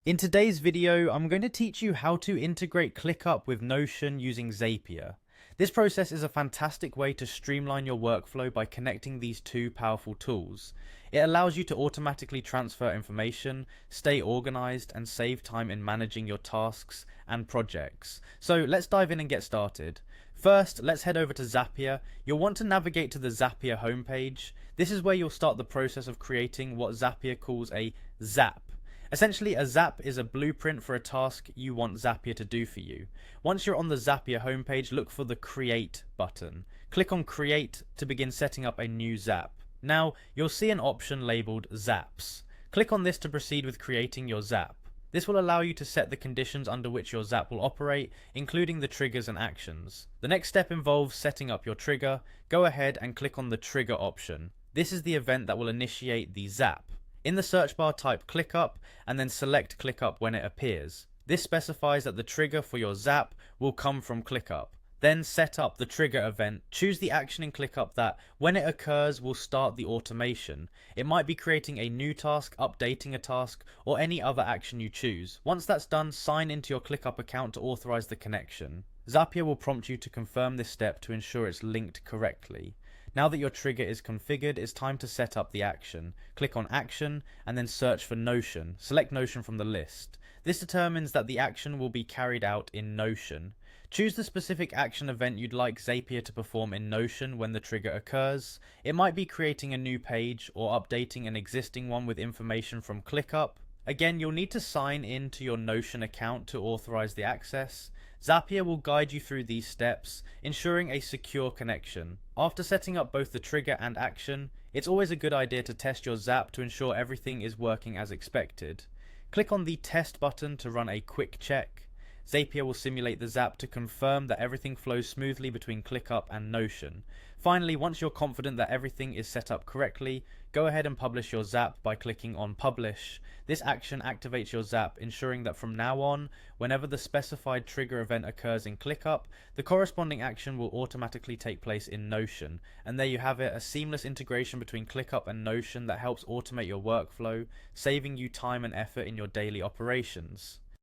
In today's video, I'm going to teach you how to integrate Clickup with Notion using Zapier. This process is a fantastic way to streamline your workflow by connecting these two powerful tools. It allows you to automatically transfer information, stay organized, and save time in managing your tasks and projects. So let's dive in and get started. First, let's head over to Zapier. You'll want to navigate to the Zapier homepage. This is where you'll start the process of creating what Zapier calls a Zap. Essentially, a Zap is a blueprint for a task you want Zapier to do for you. Once you're on the Zapier homepage, look for the Create button. Click on Create to begin setting up a new Zap. Now, you'll see an option labeled Zaps. Click on this to proceed with creating your Zap. This will allow you to set the conditions under which your Zap will operate, including the triggers and actions. The next step involves setting up your trigger. Go ahead and click on the Trigger option. This is the event that will initiate the Zap. In the search bar, type Clickup and then select Clickup when it appears. This specifies that the trigger for your Zap will come from Clickup. Then set up the trigger event. Choose the action in Clickup that, when it occurs, will start the automation. It might be creating a new task, updating a task, or any other action you choose. Once that's done, sign into your Clickup account to authorize the connection. Zapier will prompt you to confirm this step to ensure it's linked correctly. Now that your trigger is configured, it's time to set up the action. Click on Action and then search for Notion. Select Notion from the list. This determines that the action will be carried out in Notion. Choose the specific action event you'd like Zapier to perform in Notion when the trigger occurs. It might be creating a new page or updating an existing one with information from ClickUp. Again, you'll need to sign in to your Notion account to authorize the access. Zapier will guide you through these steps, ensuring a secure connection. After setting up both the trigger and action, it's always a good idea to test your Zap to ensure everything is working as expected. Click on the Test button to run a quick check. Zapier will simulate the Zap to confirm that everything flows smoothly between ClickUp and Notion. Finally, once you're confident that everything is set up correctly, go ahead and publish your Zap by clicking on Publish. This action activates your Zap, ensuring that from now on, whenever the specified trigger event occurs in ClickUp, the corresponding action will automatically take place in Notion. And there you have it, a seamless integration between ClickUp and Notion that helps automate your workflow, saving you time and effort in your daily operations.